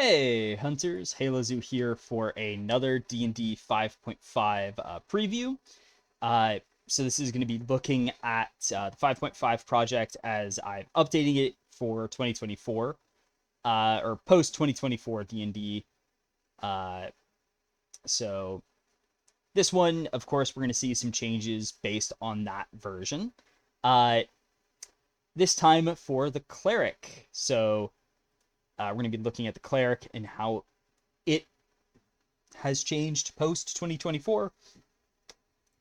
Hey Hunters, Halozoo here for another D&D 5.5 preview. So this is going to be looking at the 5.5 project as I'm updating it for 2024, or post 2024 D&D. So this one, of course, we're going to see some changes based on that version. This time for the Cleric. So we're going to be looking at the Cleric and how it has changed post 2024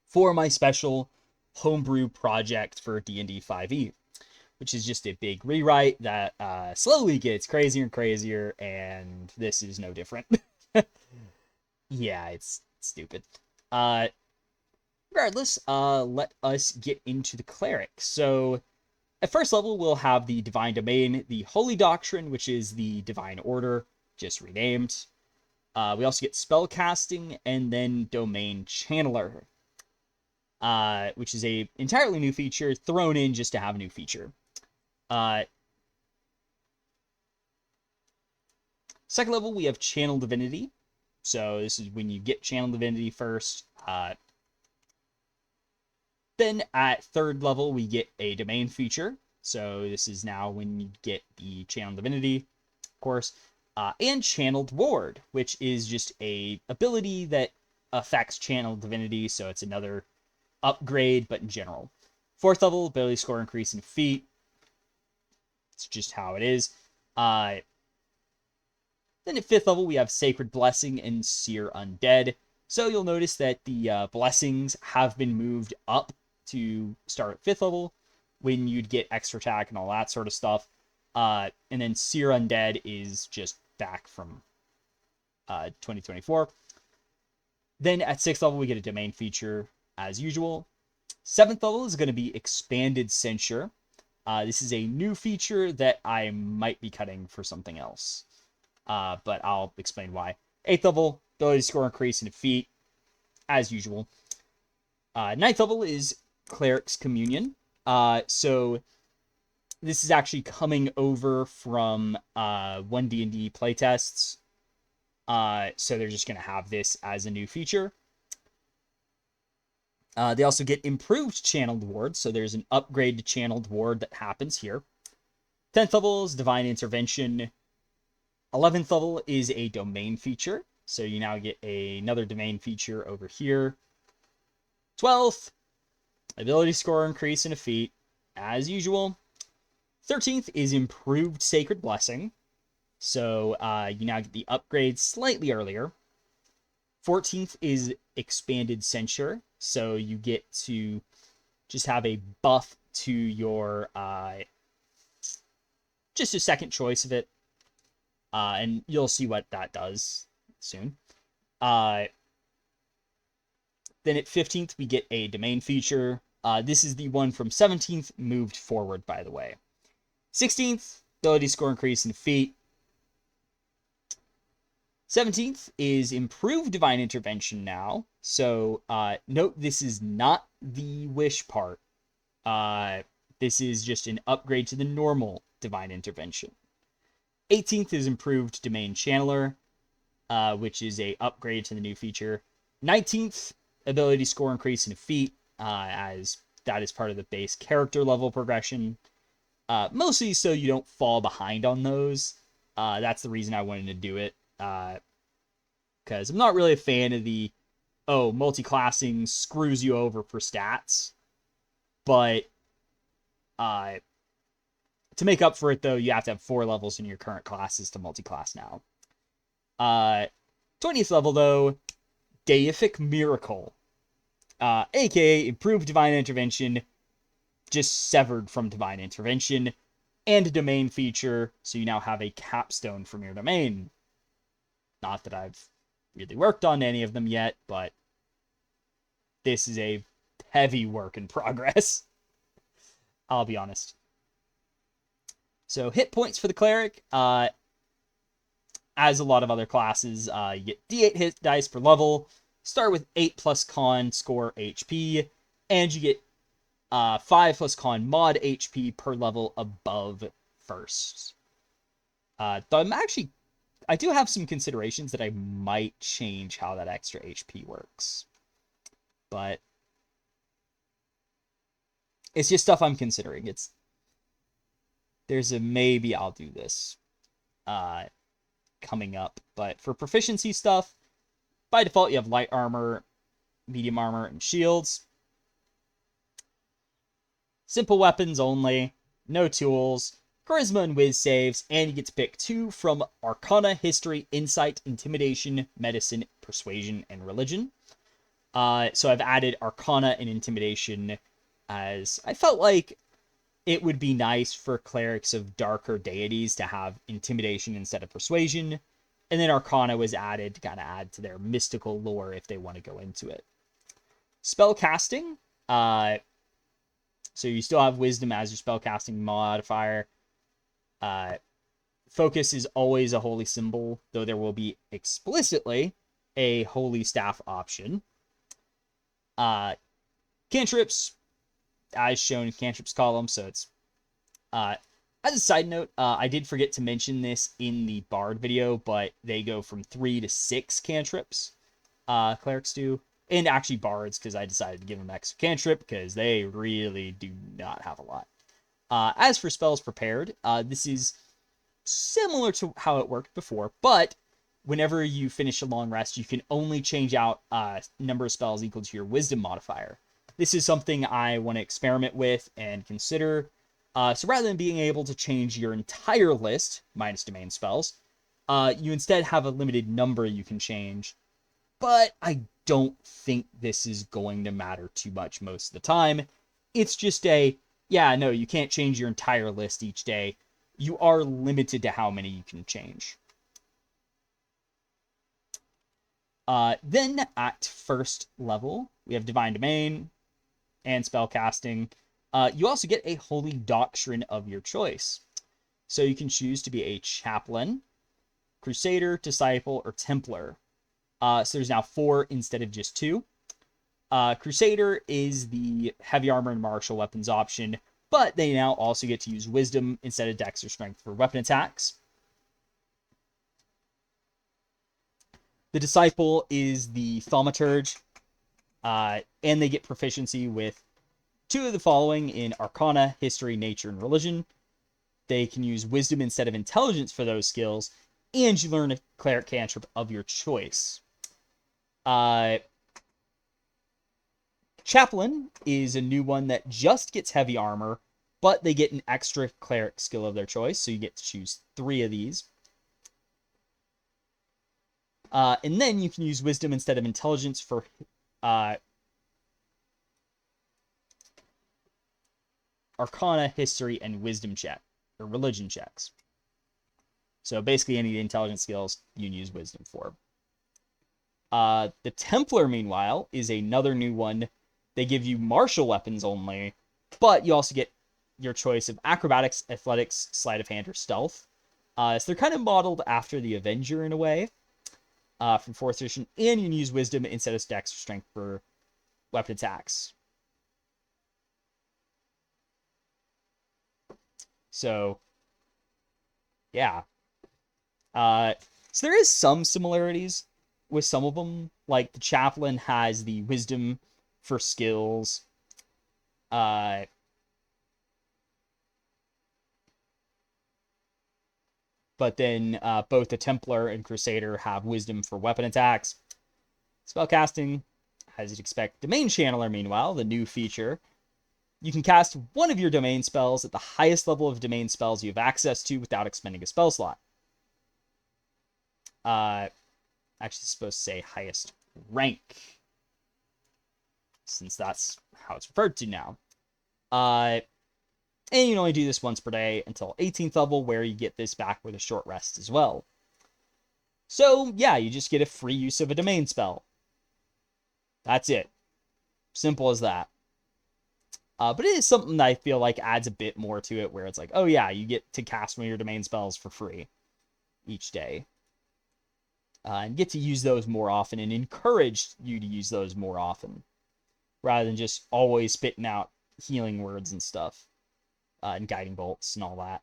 for my special homebrew project for D&D 5e, which is just a big rewrite that slowly gets crazier and crazier, and this is no different. Yeah, it's stupid. Uh, Regardless, let us get into the Cleric. So, at first level, we'll have the Divine Domain, the Holy Doctrine, which is the Divine Order, just renamed. We also get Spellcasting, and then Domain Channeler, which is a entirely new feature thrown in just to have a new feature. Second level, we have Channel Divinity. So this is when you get Channel Divinity first. Then at third level, we get a Domain feature. So this is now when you get the Channel Divinity, of course. And Channeled Ward, which is just a ability that affects Channel Divinity, so it's another upgrade, but in general. Fourth level, ability score increase in feat. It's just how it is. Then at fifth level, we have Sacred Blessing and Seer Undead. So you'll notice that the blessings have been moved up to start at fifth level when you'd get extra attack and all that sort of stuff. And then Seer Undead is just back from 2024. Then at sixth level, we get a domain feature as usual. Seventh level is going to be Expanded Censure. This is a new feature that I might be cutting for something else, but I'll explain why. Eighth level, ability score increase in feat, as usual. Ninth level is Cleric's Communion. So this is actually coming over from 1D&D playtests. So they're just going to have this as a new feature. They also get improved Channeled Ward, so there's an upgrade to Channeled Ward that happens here. 10th level is Divine Intervention. 11th level is a Domain feature, so you now get another Domain feature over here. 12th, ability score increase in a feat, as usual. 13th is Improved Sacred Blessing, so you now get the upgrade slightly earlier. 14th is Expanded Censure, so you get to just have a buff to your just a second choice of it, and you'll see what that does soon. Then at 15th we get a Domain feature. This is the one from 17th moved forward, by the way. 16th, ability score increase in feat. 17th is Improved Divine Intervention now. So note this is not the wish part. This is just an upgrade to the normal Divine Intervention. 18th is Improved Domain Channeler, which is a upgrade to the new feature. 19th, ability score increase in feat, as that is part of the base character level progression. Mostly so you don't fall behind on those. That's the reason I wanted to do it. Because I'm not really a fan of the, multi-classing screws you over for stats. But to make up for it, though, you have to have 4 levels in your current classes to multi-class now. 20th level, though, Deific Miracle. A.k.a. Improved Divine Intervention, just severed from Divine Intervention, and a Domain feature, so you now have a capstone from your domain. Not that I've really worked on any of them yet, but this is a heavy work in progress. I'll be honest. So hit points for the Cleric. As a lot of other classes, you get D8 hit dice per level. Start with 8 plus con score HP, and you get 5 plus con mod HP per level above first. Though I do have some considerations that I might change how that extra HP works. But it's just stuff I'm considering. There's a maybe I'll do this coming up. But for proficiency stuff, by default, you have light armor, medium armor, and shields. Simple weapons only, no tools, charisma and whiz saves, and you get to pick 2 from Arcana, History, Insight, Intimidation, Medicine, Persuasion, and Religion. So I've added Arcana and Intimidation as I felt like it would be nice for clerics of darker deities to have Intimidation instead of Persuasion. And then Arcana was added to kind of add to their mystical lore if they want to go into it. Spell casting. So you still have Wisdom as your spellcasting modifier. Focus is always a holy symbol, though there will be explicitly a holy staff option. Cantrips, as shown in cantrips column, so it's... as a side note, I did forget to mention this in the Bard video, but they go from 3 to 6 cantrips. Clerics do. And actually bards, because I decided to give them extra cantrip, because they really do not have a lot. As for spells prepared, this is similar to how it worked before, but whenever you finish a long rest, you can only change out number of spells equal to your wisdom modifier. This is something I want to experiment with and consider. So rather than being able to change your entire list, minus domain spells, you instead have a limited number you can change. But I don't think this is going to matter too much most of the time. It's just no, you can't change your entire list each day. You are limited to how many you can change. Then at first level, we have Divine Domain and Spellcasting. You also get a Holy Doctrine of your choice. So you can choose to be a Chaplain, Crusader, Disciple, or Templar. So there's now 4 instead of just 2. Crusader is the heavy armor and martial weapons option, but they now also get to use Wisdom instead of Dex or Strength for weapon attacks. The Disciple is the Thaumaturge, and they get proficiency with 2 of the following in Arcana, History, Nature, and Religion. They can use Wisdom instead of Intelligence for those skills, and you learn a Cleric cantrip of your choice. Chaplain is a new one that just gets heavy armor, but they get an extra Cleric skill of their choice, so you get to choose 3 of these. And then you can use Wisdom instead of Intelligence for Arcana, History, and Wisdom check, or Religion checks. So basically any of the intelligence skills you can use Wisdom for. The Templar, meanwhile, is another new one. They give you martial weapons only, but you also get your choice of acrobatics, athletics, sleight of hand, or stealth. So they're kind of modeled after the Avenger in a way, from 4th edition, and you can use Wisdom instead of Dex or Strength for weapon attacks. So, yeah. So there is some similarities with some of them. Like, the Chaplain has the Wisdom for skills. But then both the Templar and Crusader have Wisdom for weapon attacks. Spellcasting, as you'd expect. Domain Channeler, meanwhile, the new feature. You can cast one of your domain spells at the highest level of domain spells you have access to without expending a spell slot. Actually, it's supposed to say highest rank, since that's how it's referred to now. And you can only do this once per day until 18th level, where you get this back with a short rest as well. So, yeah, you just get a free use of a domain spell. That's it. Simple as that. But it is something that I feel like adds a bit more to it, where it's like, oh yeah, you get to cast one of your domain spells for free each day. And get to use those more often, and encourage you to use those more often, rather than just always spitting out healing words and stuff, and guiding bolts and all that.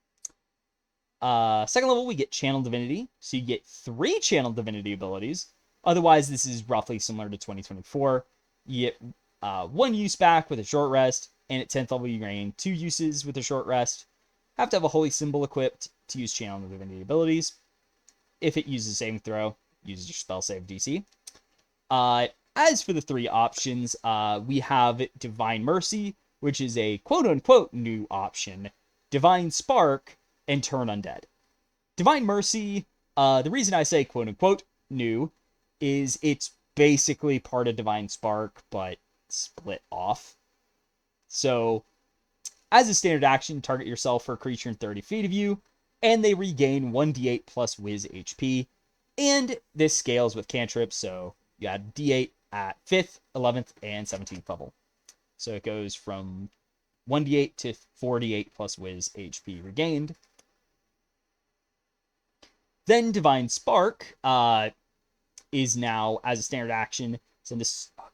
Second level, we get Channel Divinity. So you get 3 Channel Divinity abilities. Otherwise, this is roughly similar to 2024. You get 1 use back with a short rest, and at 10th level, you gain 2 uses with a short rest. Have to have a holy symbol equipped to use Channel Divinity abilities. If it uses a saving throw, uses your spell save DC. As for the 3 options, we have Divine Mercy, which is a quote-unquote new option, Divine Spark, and Turn Undead. Divine Mercy, the reason I say quote-unquote new is it's basically part of Divine Spark, but split off. So, as a standard action, target yourself for a creature in 30 feet of you, and they regain 1d8 plus Wiz HP. And this scales with cantrips, so you add d8 at 5th, 11th, and 17th level. So it goes from 1d8 to 4d8 plus Wiz HP regained. Then Divine Spark is now, as a standard action, send a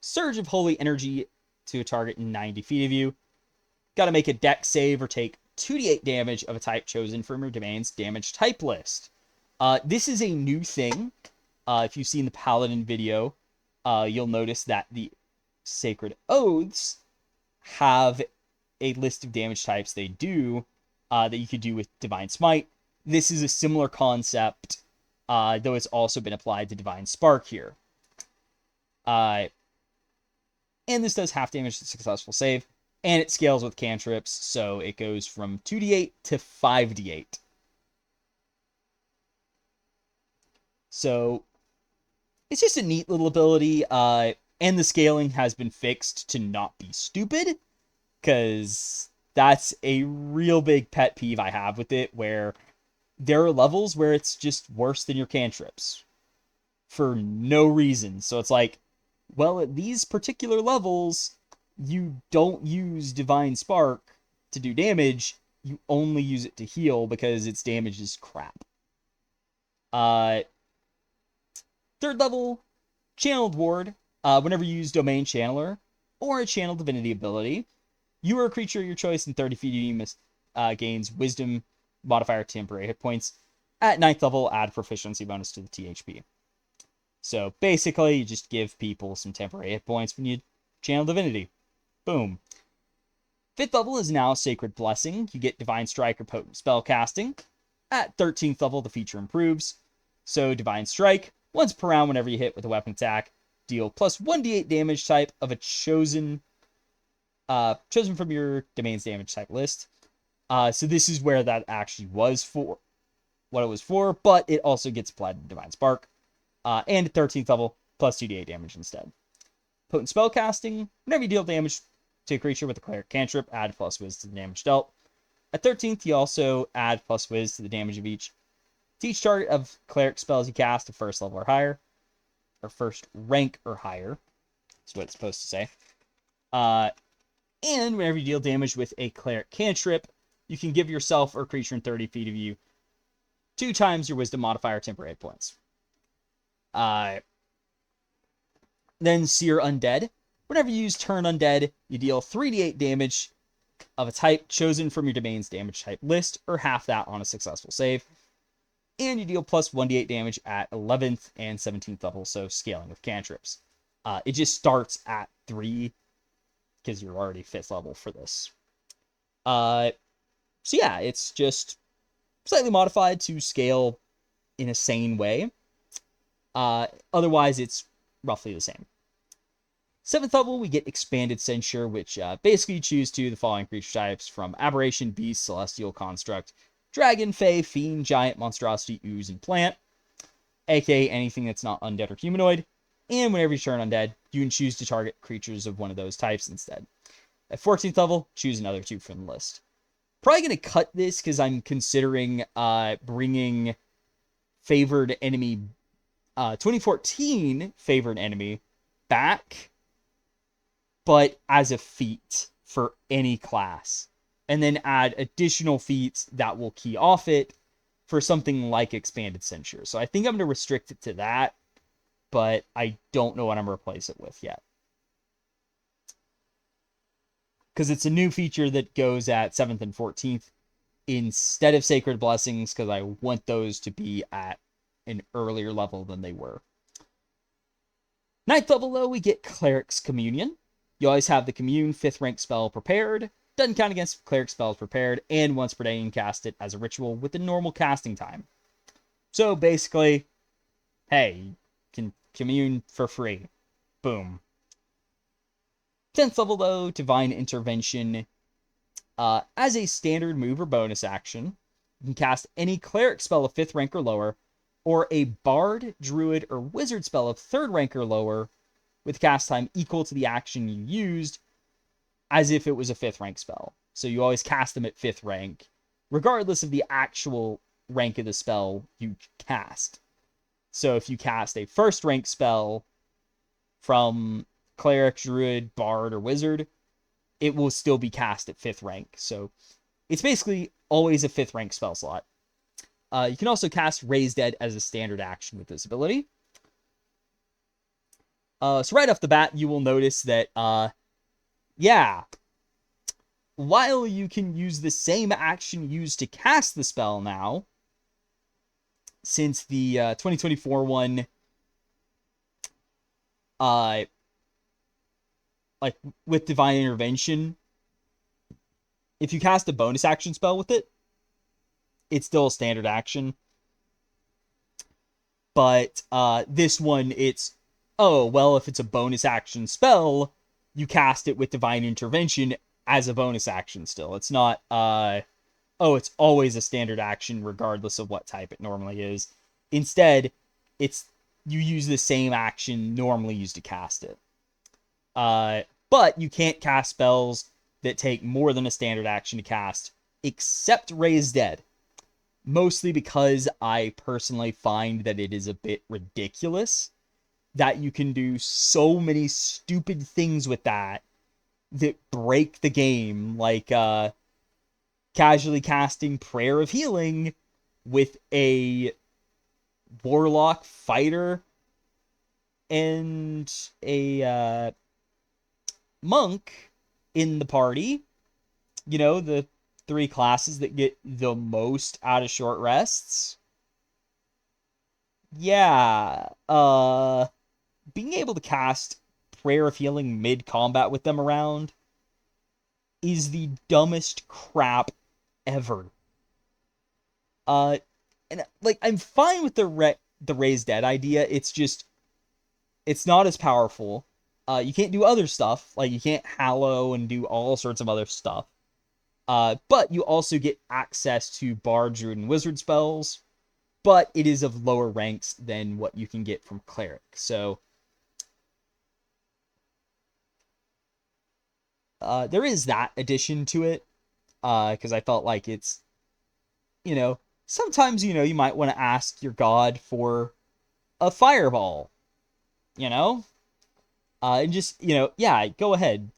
surge of holy energy to a target in 90 feet of you. Got to make a dex save or take 2d8 damage of a type chosen from your domain's damage type list. This is a new thing. If you've seen the Paladin video, you'll notice that the Sacred Oaths have a list of damage types they do that you could do with Divine Smite. This is a similar concept, though it's also been applied to Divine Spark here. And this does half damage to successful save, and it scales with cantrips, so it goes from 2d8 to 5d8. So it's just a neat little ability, and the scaling has been fixed to not be stupid, because that's a real big pet peeve I have with it, where there are levels where it's just worse than your cantrips for no reason. So it's like, well, at these particular levels, you don't use Divine Spark to do damage. You only use it to heal because its damage is crap. Third level, Channeled Ward. Whenever you use Domain Channeler or a Channel Divinity ability, you or a creature of your choice in 30 feet of you gains Wisdom modifier temporary hit points. At 9th level, add proficiency bonus to the THP. So basically, you just give people some temporary hit points when you channel Divinity. Boom. 5th level is now Sacred Blessing. You get Divine Strike or Potent Spell Casting. At 13th level, the feature improves. So Divine Strike, once per round whenever you hit with a weapon attack, deal plus 1d8 damage type of a chosen from your domain's damage type list. So this is where that actually was for, what it was for, but it also gets applied to Divine Spark. And at 13th level, plus 2d8 damage instead. Potent Spell Casting, whenever you deal damage to a creature with a Cleric cantrip, add plus Wiz to the damage dealt. At 13th, you also add plus Wiz to the damage of each. To each target of Cleric spells you cast at first level or higher, or first rank or higher, is what it's supposed to say. And whenever you deal damage with a Cleric cantrip, you can give yourself or creature in 30 feet of you 2 times your Wisdom modifier temporary hit points. Then Seer Undead. Whenever you use Turn Undead, you deal 3d8 damage of a type chosen from your domain's damage type list, or half that on a successful save. And you deal plus 1d8 damage at 11th and 17th level, so scaling with cantrips. It just starts at 3, because you're already 5th level for this. So yeah, it's just slightly modified to scale in a sane way. Otherwise, it's roughly the same. 7th level, we get Expanded Censure, which basically you choose the following creature types from Aberration, Beast, Celestial, Construct, Dragon, Fey, Fiend, Giant, Monstrosity, Ooze, and Plant, aka anything that's not undead or humanoid. And whenever you turn undead, you can choose to target creatures of one of those types instead. At 14th level, choose another 2 from the list. Probably going to cut this because I'm considering bringing Favored Enemy, 2014 Favored Enemy back, but as a feat for any class. And then add additional feats that will key off it for something like Expanded Censure. So I think I'm going to restrict it to that, but I don't know what I'm going to replace it with yet. Because it's a new feature that goes at 7th and 14th instead of Sacred Blessings because I want those to be at an earlier level than they were. 9th level, though, we get Cleric's Communion. You always have the Commune 5th rank spell prepared. Doesn't count against Cleric spells prepared, and once per day you can cast it as a ritual with the normal casting time. So basically, hey, you can commune for free. Boom. 10th level, though, Divine Intervention. As a standard move or bonus action, you can cast any Cleric spell of 5th rank or lower, or a Bard, Druid, or Wizard spell of 3rd rank or lower, with cast time equal to the action you used, as if it was a 5th rank spell. So you always cast them at 5th rank, regardless of the actual rank of the spell you cast. So if you cast a 1st rank spell from Cleric, Druid, Bard, or Wizard, it will still be cast at 5th rank. So it's basically always a 5th rank spell slot. You can also cast Raise Dead as a standard action with this ability. So right off the bat, you will notice that, while you can use the same action used to cast the spell now, since the 2024 one, like with Divine Intervention, if you cast a bonus action spell with it, it's still a standard action. But this one, it's, oh, well, if it's a bonus action spell, you cast it with Divine Intervention as a bonus action still. It's not, it's always a standard action regardless of what type it normally is. Instead, it's, you use the same action normally used to cast it. But you can't cast spells that take more than a standard action to cast, except Raise Dead. Mostly because I personally find that it is a bit ridiculous that you can do so many stupid things with that break the game, like casually casting Prayer of Healing with a Warlock Fighter and a Monk in the party. You know, the 3 classes that get the most out of short rests. Yeah, being able to cast Prayer of Healing mid-combat with them around is the dumbest crap ever. And like, I'm fine with the Raise Dead idea. It's just, it's not as powerful. You can't do other stuff, like you can't Hallow and do all sorts of other stuff. But you also get access to Bard, Druid, and Wizard spells, but it is of lower ranks than what you can get from Cleric. So there is that addition to it, because I felt like it's, sometimes, you might want to ask your god for a fireball, and just, go ahead,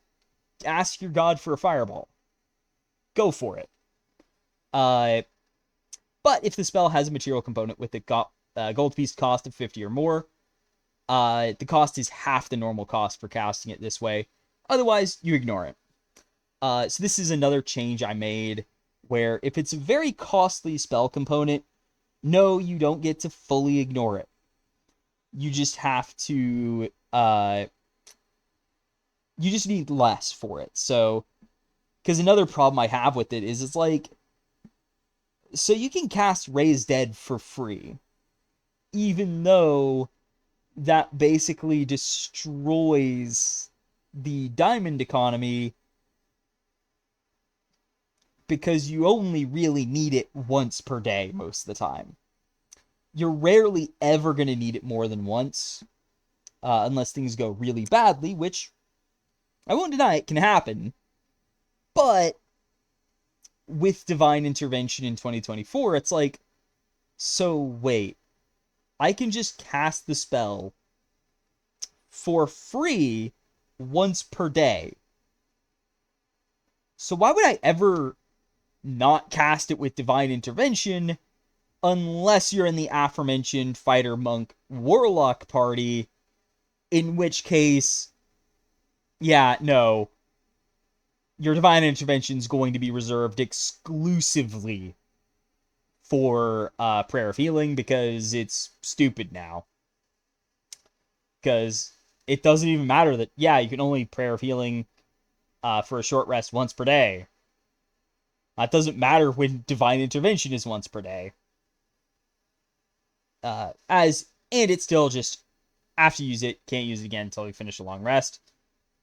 ask your god for a fireball. Go for it. But if the spell has a material component with a gold piece cost of 50 or more, the cost is half the normal cost for casting it this way. Otherwise, you ignore it. So this is another change I made, where if it's a very costly spell component, no, you don't get to fully ignore it. You just have to, you just need less for it. So, because another problem I have with it is it's like, so you can cast Raise Dead for free, even though that basically destroys the diamond economy, because you only really need it once per day most of the time. You're rarely ever going to need it more than once, unless things go really badly, which I won't deny it can happen. But with Divine Intervention in 2024, it's like, so wait, I can just cast the spell for free once per day. So why would I ever not cast it with Divine Intervention unless you're in the aforementioned Fighter, Monk, Warlock party, in which case, yeah, no. your divine intervention is going to be reserved exclusively for prayer of healing, because it's stupid now. Because it doesn't even matter that, yeah, you can only prayer of healing for a short rest once per day. That doesn't matter when divine intervention is once per day. And it's still just, after you use it, can't use it again until you finish a long rest.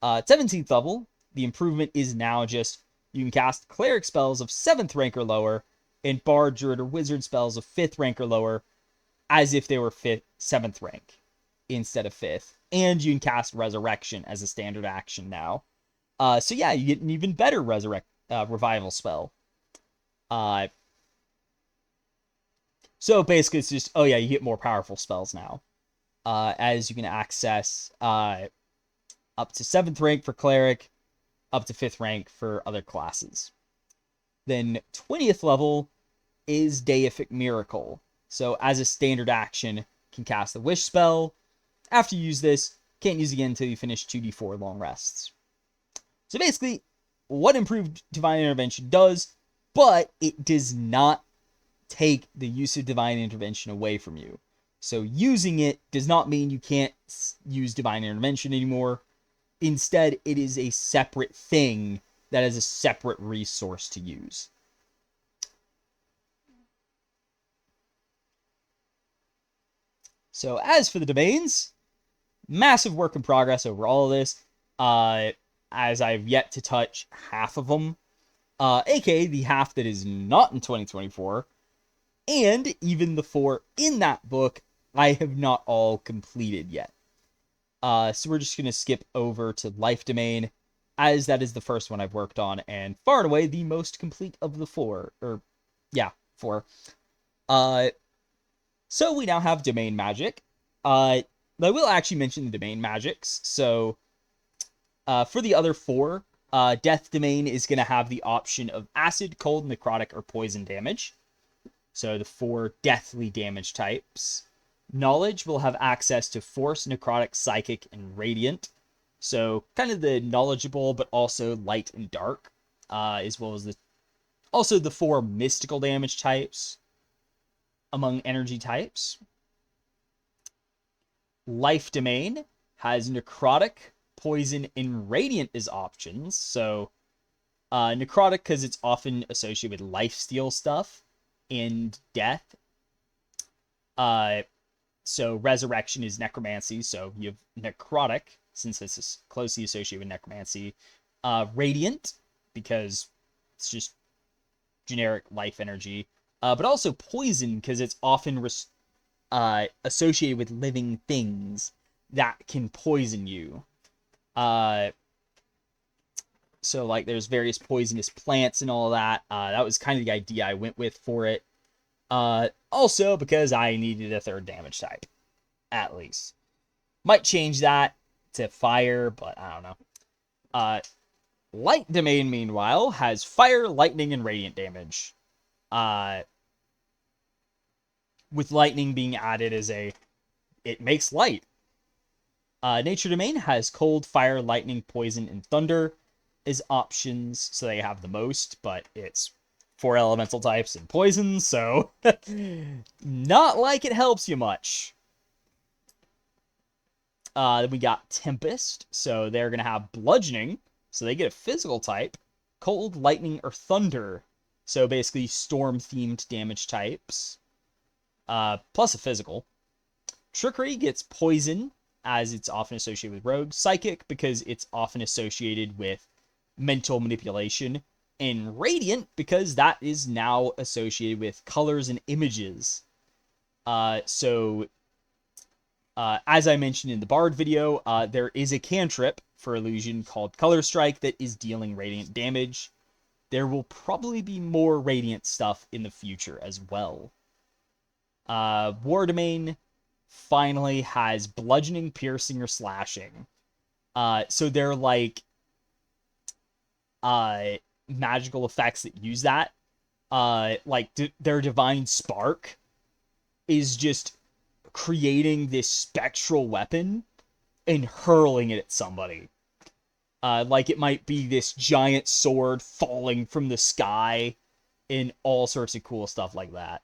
17th level, the improvement is now just, you can cast cleric spells of 7th rank or lower, and bard, druid, or wizard spells of 5th rank or lower, as if they were 7th rank instead of 5th. And you can cast resurrection as a standard action now. So yeah, you get an even better revival spell. So basically it's just, oh yeah, you get more powerful spells now. As you can access up to 7th rank for cleric, up to 5th rank for other classes. Then 20th level is Deific Miracle. So as a standard action, you can cast the Wish spell. After you use this, can't use it again until you finish 2d4 long rests. So basically, what improved divine intervention does, but it does not take the use of divine intervention away from you. So using it does not mean you can't use divine intervention anymore. Instead, it is a separate thing that is a separate resource to use. So as for the domains, massive work in progress over all of this, as I've yet to touch half of them, aka the half that is not in 2024, and even the 4 in that book I have not all completed yet. So we're just going to skip over to Life Domain, as that is the first one I've worked on, and far and away the most complete of the 4. Yeah, 4. So we now have Domain Magic. I will actually mention the Domain Magics. So for the other 4, Death Domain is going to have the option of Acid, Cold, Necrotic, or Poison damage. So the 4 deathly damage types. Knowledge will have access to Force, Necrotic, Psychic, and Radiant. So kind of the knowledgeable, but also light and dark, as well as the 4 mystical damage types among energy types. Life Domain has Necrotic, Poison, and Radiant as options. So Necrotic, because it's often associated with lifesteal stuff and death. So Resurrection is Necromancy, so you have Necrotic, since it's closely associated with Necromancy. Radiant, because it's just generic life energy. But also Poison, because it's often associated with living things that can poison you. So, like, there's various poisonous plants and all that. That was kind of the idea I went with for it. Also, because I needed a 3rd damage type, at least. Might change that to fire, but I don't know. Light Domain, meanwhile, has fire, lightning, and radiant damage. With lightning being added as it makes light. Nature Domain has cold, fire, lightning, poison, and thunder as options, so they have the most, but it's 4 elemental types and poison, so not like it helps you much. Then we got Tempest, so they're going to have bludgeoning, so they get a physical type, cold, lightning, or thunder, so basically storm-themed damage types, plus a physical. Trickery gets poison, as it's often associated with rogues. Psychic, because it's often associated with mental manipulation. And Radiant, because that is now associated with colors and images. So as I mentioned in the Bard video, there is a cantrip for illusion called Color Strike that is dealing radiant damage. There will probably be more radiant stuff in the future as well. War Domain finally has bludgeoning, piercing, or slashing. So they're like magical effects that use that. Like their divine spark is just creating this spectral weapon and hurling it at somebody. Like it might be this giant sword falling from the sky and all sorts of cool stuff like that.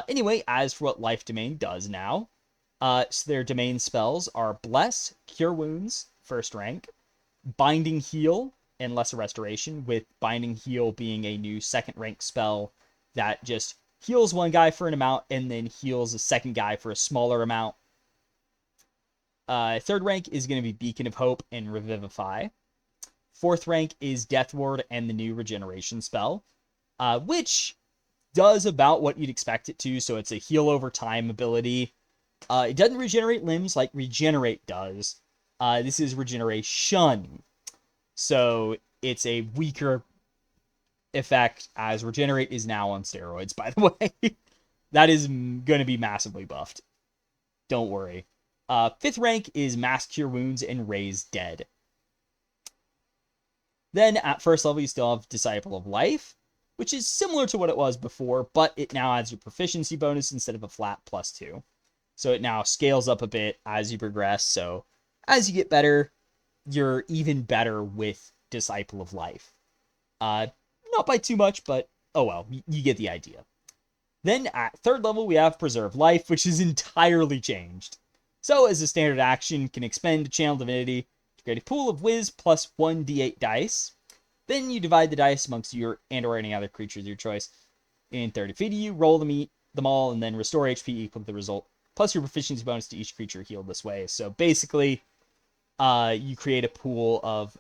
Anyway, as for what Life Domain does now, so their domain spells are Bless, Cure Wounds, first rank, Binding Heal, and Lesser Restoration, with Binding Heal being a new second rank spell that just heals one guy for an amount and then heals a second guy for a smaller amount. Third rank is going to be Beacon of Hope and Revivify. Fourth rank is Death Ward and the new Regeneration spell, which does about what you'd expect it to. So it's a heal over time ability. It doesn't regenerate limbs like Regenerate does. This is Regeneration. So it's a weaker effect, as Regenerate is now on steroids, by the way. That is going to be massively buffed. Don't worry. Fifth rank is Mass Cure Wounds and Raise Dead. Then at first level, you still have Disciple of Life, which is similar to what it was before, but it now adds your proficiency bonus instead of a flat +2. So it now scales up a bit as you progress. So as you get better, you're even better with Disciple of Life. Not by too much, but oh well, you get the idea. Then at third level, we have Preserve Life, which is entirely changed. So as a standard action, can expend Channel Divinity to create a pool of Wiz plus 1d8 dice. Then you divide the dice amongst your and or any other creature of your choice in 30 feet of you, roll them all, and then restore HP equal to the result, plus your proficiency bonus to each creature healed this way. So basically, you create a pool of,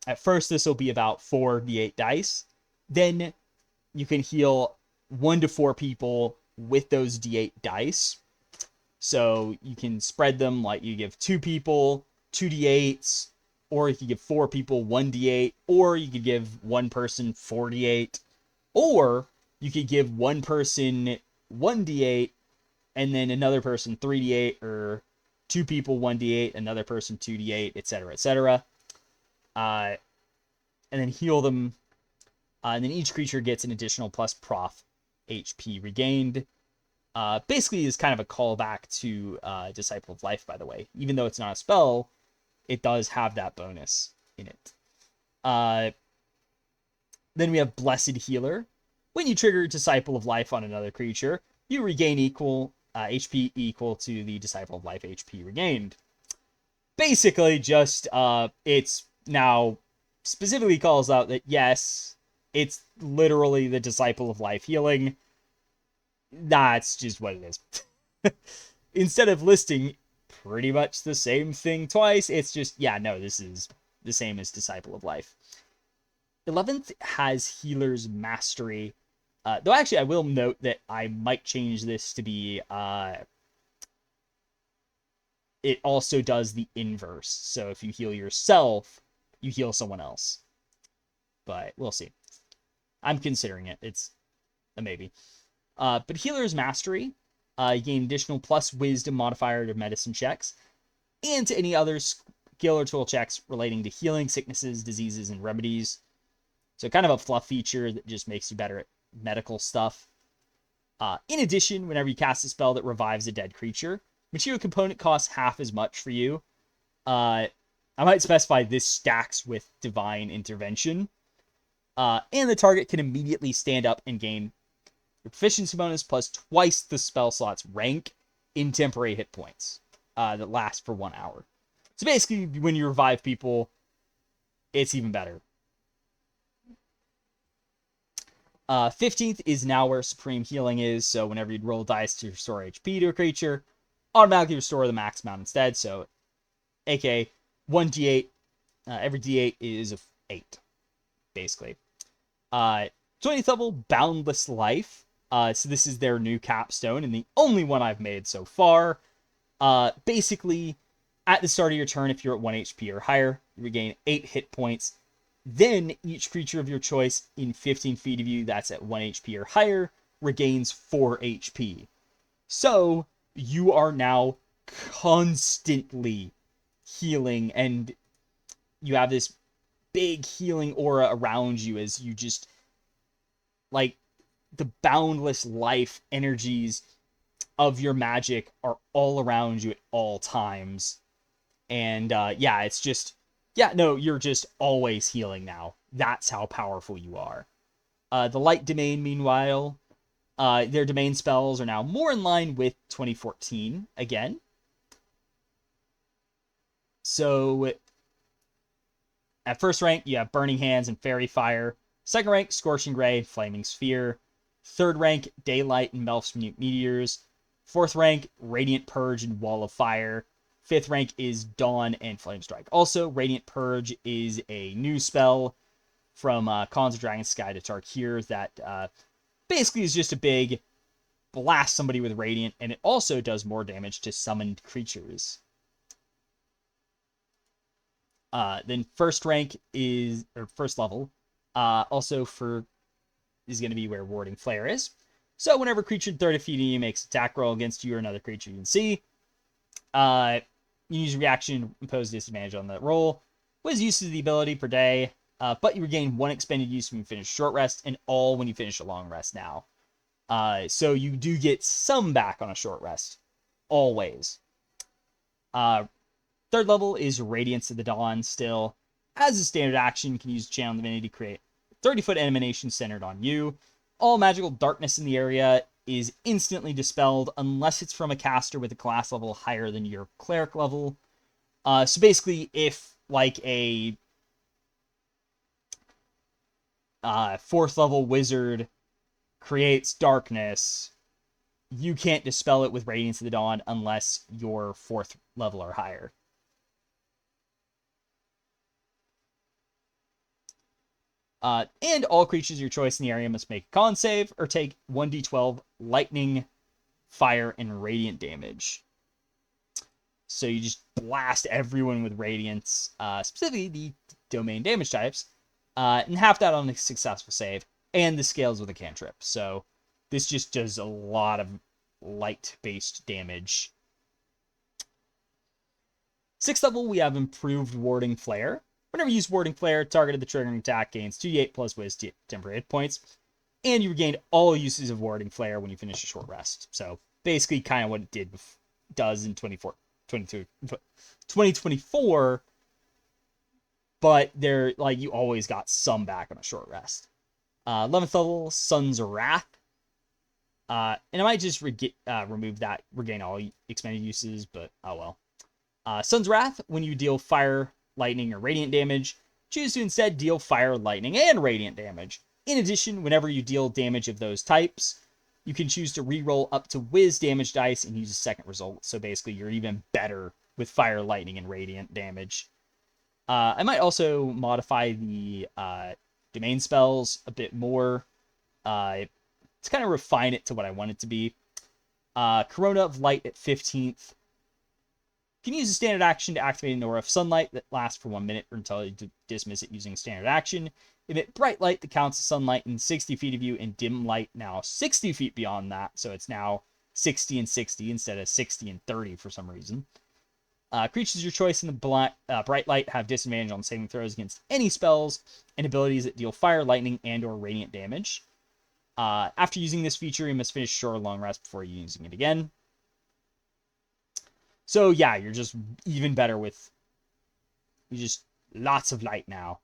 at first this will be about 4d8 dice. Then you can heal 1 to 4 people with those d8 dice. So you can spread them, like you give 2 people 2d8s, or you could give 4 people 1d8, or you could give 1 person 4d8, or you could give 1 person 1d8, and then another person 3d8, or 2 people 1d8, another person 2d8, etc., etc. And then heal them. And then each creature gets an additional plus prof HP regained. Basically is kind of a callback to Disciple of Life, by the way. Even though it's not a spell, it does have that bonus in it. Then we have Blessed Healer. When you trigger Disciple of Life on another creature, you regain HP equal to the Disciple of Life HP regained. Basically, just it's now specifically calls out that yes, it's literally the Disciple of Life healing. That's just what it is. Instead of listing pretty much the same thing twice, it's just, yeah, no, this is the same as Disciple of Life. 11th has Healer's Mastery. Though actually, I will note that I might change this to be, it also does the inverse. So if you heal yourself, you heal someone else. But we'll see. I'm considering it. It's a maybe. But Healer's Mastery, you gain additional plus wisdom modifier to medicine checks, and to any other skill or tool checks relating to healing, sicknesses, diseases, and remedies. So kind of a fluff feature that just makes you better at medical stuff. In addition, whenever you cast a spell that revives a dead creature, material component costs half as much for you. I might specify this stacks with Divine Intervention. And the target can immediately stand up and gain your proficiency bonus plus twice the spell slot's rank in temporary hit points that last for 1 hour. So basically, when you revive people, it's even better. 15th is now where Supreme Healing is. So whenever you'd roll dice to restore HP to a creature, automatically restore the max amount instead. So, aka 1d8. Every d8 is 8, basically. 20th level, Boundless Life. So this is their new capstone, and the only one I've made so far. Basically, at the start of your turn, if you're at 1 HP or higher, you regain 8 hit points. Then, each creature of your choice in 15 feet of you that's at 1 HP or higher regains 4 HP. So, you are now constantly healing, and you have this big healing aura around you as you just, like, the boundless life energies of your magic are all around you at all times. And yeah, it's just Yeah, no, you're just always healing now. That's how powerful you are. The light domain, meanwhile, their domain spells are now more in line with 2014 again. So at first rank, you have Burning Hands and Fairy Fire. Second rank, Scorching Ray, Flaming Sphere. Third rank, Daylight and Melf's Minute Meteors. Fourth rank, Radiant Purge and Wall of Fire. Fifth rank is Dawn and Flame Strike. Also, Radiant Purge is a new spell from Cons of Dragon Sky to Tarkir that basically is just a big blast somebody with Radiant, and it also does more damage to summoned creatures. Then first rank is, or first level, also for is going to be where Warding Flare is. So whenever a creature 30 feet of you makes attack roll against you or another creature you can see, you use reaction, impose disadvantage on that roll. With use of the ability per day, but you regain 1 expended use when you finish short rest, and all when you finish a long rest now. So you do get some back on a short rest, always. Third level is Radiance of the Dawn still. As a standard action, you can use Channel Divinity to create 30-foot emanation centered on you. All magical darkness in the area is instantly dispelled unless it's from a caster with a class level higher than your cleric level. So basically, if like a 4th level wizard creates darkness, you can't dispel it with Radiance of the Dawn unless you're 4th level or higher. And all creatures of your choice in the area must make a con save or take 1d12 lightning, fire, and radiant damage. So you just blast everyone with radiance, specifically the domain damage types, and half that on a successful save, and the scales with a cantrip. So this just does a lot of light-based damage. 6th level, we have improved Warding Flare. Whenever you use Warding Flare, target of the triggering attack gains 2d8 plus Wiz temporary hit points, and you regain all uses of Warding Flare when you finish a short rest. So basically kind of what it does in 2024, but they're like you always got some back on a short rest. 11th level, Sun's Wrath. And I might just remove that, regain all expended uses, but oh well. Sun's Wrath, when you deal fire, lightning, or radiant damage, choose to instead deal fire, lightning, and radiant damage. In addition, whenever you deal damage of those types, you can choose to reroll up to Wiz damage dice and use a second result. So basically, you're even better with fire, lightning, and radiant damage. I might also modify the domain spells a bit more to kind of refine it to what I want it to be. Corona of Light at 15th. You can use a standard action to activate an aura of sunlight that lasts for 1 minute until you dismiss it using standard action. Emit bright light that counts as sunlight in 60 feet of you, and dim light now 60 feet beyond that. So it's now 60 and 60 instead of 60 and 30 for some reason. Creatures of your choice in the bright light have disadvantage on saving throws against any spells and abilities that deal fire, lightning, and or radiant damage. After using this feature, you must finish short or long rest before using it again. So yeah, you're just even better with just lots of light now.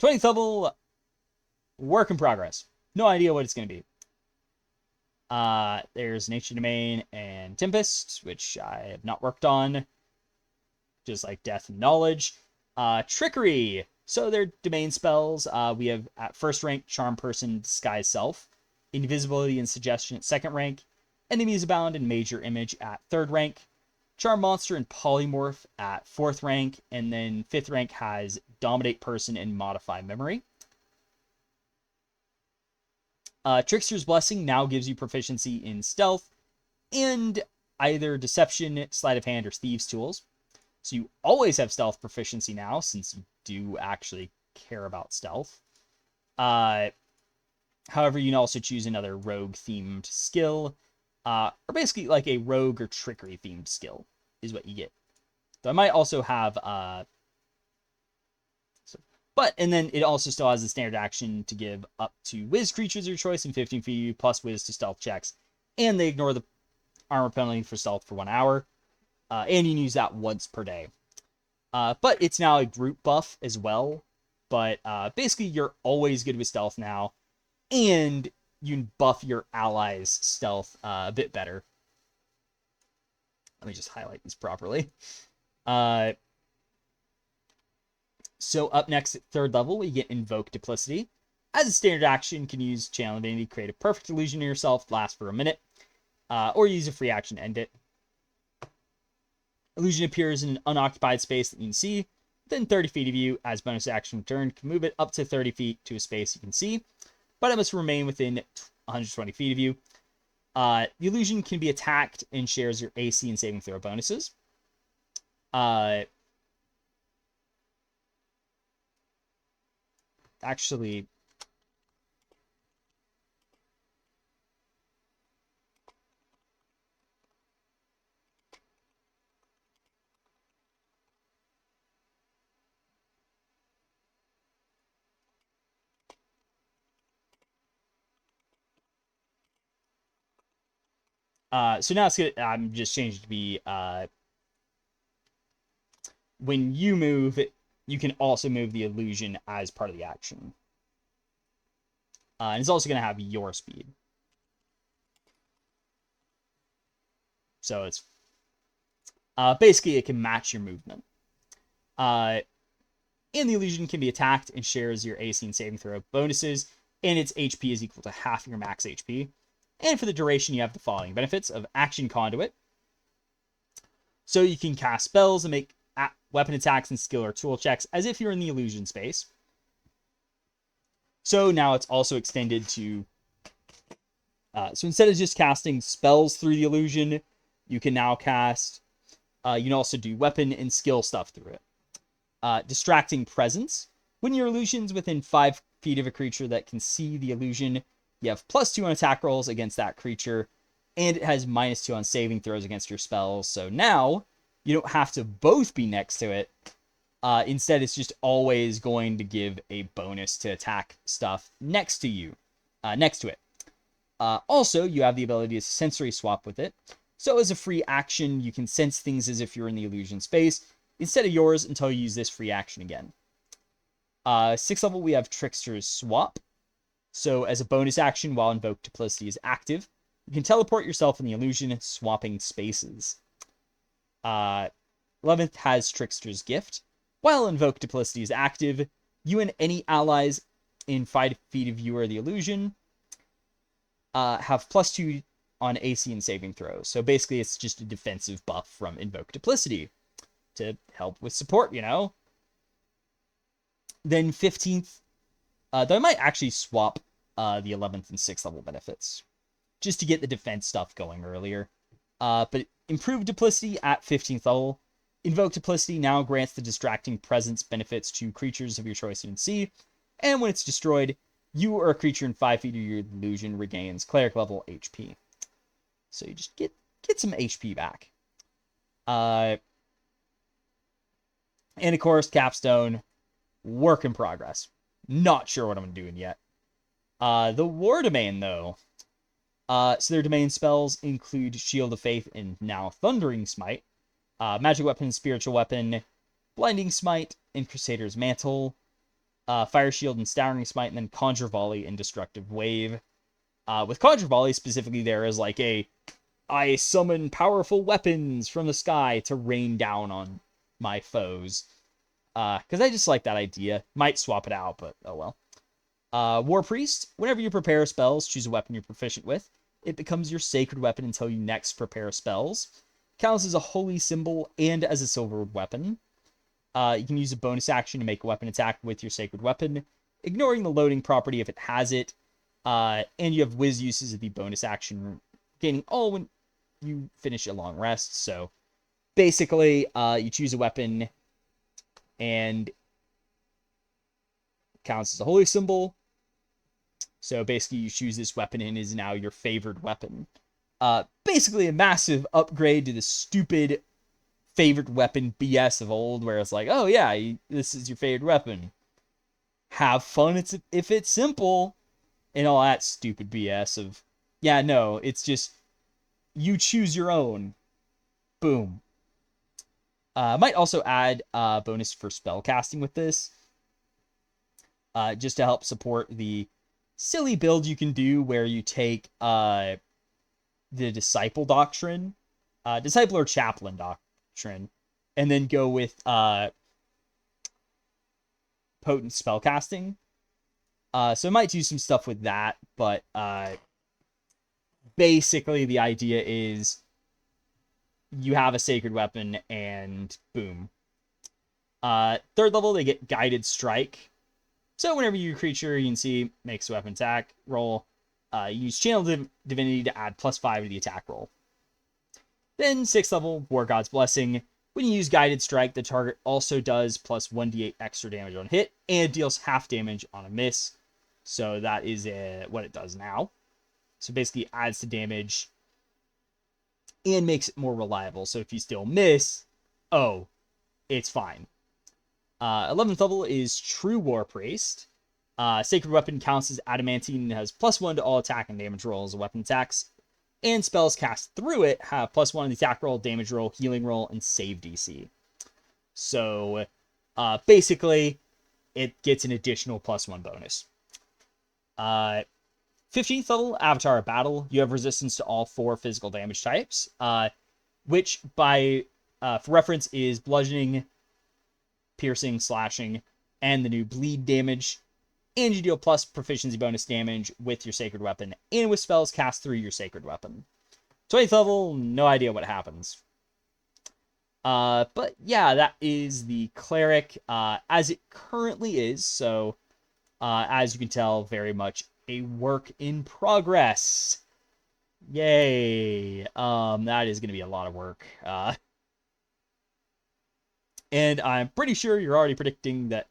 20th level, work in progress. No idea what it's going to be. There's Nature Domain and Tempest, which I have not worked on. Just like Death and Knowledge. Trickery. So they're domain spells. We have at first rank, Charm Person, Disguise Self. Invisibility and Suggestion at second rank. Enemies Abound and Major Image at third rank. Charm Monster and Polymorph at 4th rank, and then 5th rank has Dominate Person and Modify Memory. Trickster's Blessing now gives you proficiency in Stealth and either Deception, Sleight of Hand, or Thieves' Tools. So you always have Stealth proficiency now, since you do actually care about Stealth. However, you can also choose another Rogue-themed skill, or basically like a rogue or trickery themed skill is what you get. So I might also have and then it also still has the standard action to give up to Wiz creatures of your choice in 15 feet of you, plus Wiz to stealth checks, and they ignore the armor penalty for stealth for 1 hour, and you can use that once per day. But it's now a group buff as well. But basically, you're always good with stealth now, and you buff your allies' stealth a bit better. Let me just highlight these properly. So up next at 3rd level, we get Invoke Duplicity. As a standard action, you can use Channel Divinity, create a perfect illusion of yourself, last for a minute, or use a free action to end it. Illusion appears in an unoccupied space that you can see within 30 feet of you. As bonus action turn, can move it up to 30 feet to a space you can see, but it must remain within 120 feet of you. The illusion can be attacked and shares your AC and saving throw bonuses. Actually, so now it's gonna, I'm just changed to be when you move, you can also move the illusion as part of the action. And it's also going to have your speed. So it's basically it can match your movement. And the illusion can be attacked and shares your AC and saving throw bonuses, and its HP is equal to half your max HP. And for the duration, you have the following benefits of Action Conduit. So you can cast spells and make weapon attacks and skill or tool checks as if you're in the illusion space. So now it's also extended to... so instead of just casting spells through the illusion, you can now cast... you can also do weapon and skill stuff through it. Distracting Presence. When your illusion's within 5 feet of a creature that can see the illusion, you have +2 on attack rolls against that creature, and it has -2 on saving throws against your spells. So now you don't have to both be next to it. Instead, it's just always going to give a bonus to attack stuff next to you, next to it. Also, you have the ability to sensory swap with it. So as a free action, you can sense things as if you're in the illusion space instead of yours until you use this free action again. 6th level, we have Trickster's Swap. So as a bonus action, while Invoke Duplicity is active, you can teleport yourself in the illusion, swapping spaces. 11th has Trickster's Gift. While Invoke Duplicity is active, you and any allies in 5 feet of you or the illusion have +2 on AC and saving throws. So basically, it's just a defensive buff from Invoke Duplicity to help with support, you know? Then 15th, though I might actually swap the 11th and 6th level benefits just to get the defense stuff going earlier. But Improved Duplicity at 15th level. Invoke Duplicity now grants the Distracting Presence benefits to creatures of your choice in C, and when it's destroyed, you or a creature in 5 feet of your illusion regains Cleric level HP. So you just get some HP back. And of course, Capstone, work in progress. Not sure what I'm doing yet. The War Domain, though. So their domain spells include Shield of Faith and now Thundering Smite, Magic Weapon, Spiritual Weapon, Blinding Smite, and Crusader's Mantle, Fire Shield and Stowering Smite, and then Conjure Volley and Destructive Wave. With Conjure Volley, specifically, there is like I summon powerful weapons from the sky to rain down on my foes. Because I just like that idea. Might swap it out, but oh well. War Priest. Whenever you prepare spells, choose a weapon you're proficient with. It becomes your sacred weapon until you next prepare spells. Counts as a holy symbol and as a silver weapon. You can use a bonus action to make a weapon attack with your sacred weapon, ignoring the loading property if it has it. And you have whiz uses of the bonus action, gaining all when you finish a long rest. So basically, you choose a weapon and counts as a holy symbol. So basically, you choose this weapon and it is now your favored weapon. Basically, a massive upgrade to the stupid favorite weapon BS of old, where it's like, oh yeah, this is your favorite weapon. Have fun if it's simple, and all that stupid BS of, yeah, no, it's just, you choose your own. Boom. Might also add a bonus for spell casting with this, just to help support the silly build you can do where you take the disciple doctrine, disciple or chaplain doctrine, and then go with potent spell casting. So it might do some stuff with that, but basically the idea is you have a sacred weapon and boom. Third level, they get guided strike. So whenever your creature you can see makes a weapon attack roll, use channel divinity to add +5 to the attack roll. Then 6th level, War God's Blessing. When you use guided strike, the target also does plus 1d8 extra damage on hit and deals half damage on a miss. So that is what it does now. So basically adds to damage and makes it more reliable. So if you still miss, oh, it's fine. 11th level is True War Priest. Sacred Weapon counts as adamantine and has +1 to all attack and damage rolls and weapon attacks. And spells cast through it have +1 in the attack roll, damage roll, healing roll, and save DC. So basically, it gets an additional +1 bonus. 15th level, Avatar of Battle. You have resistance to all 4 physical damage types, which by for reference is bludgeoning, piercing, slashing, and the new bleed damage. And you deal plus proficiency bonus damage with your sacred weapon and with spells cast through your sacred weapon. 20th level, no idea what happens. But yeah, that is the Cleric as it currently is. So as you can tell, very much a work in progress. Yay. That is going to be a lot of work. And I'm pretty sure you're already predicting that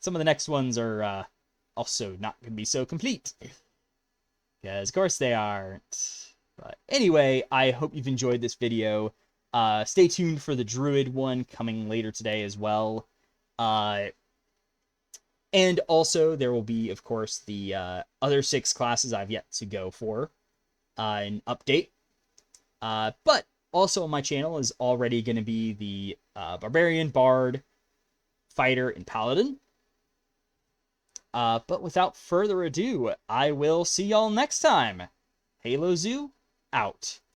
some of the next ones are also not going to be so complete. Because, of course, they aren't. But anyway, I hope you've enjoyed this video. Stay tuned for the Druid one coming later today as well. And also, there will be, of course, the other 6 classes I've yet to go for an update. But also on my channel is already going to be the Barbarian, Bard, Fighter, and Paladin. But without further ado, I will see y'all next time. Halo Zoo, out.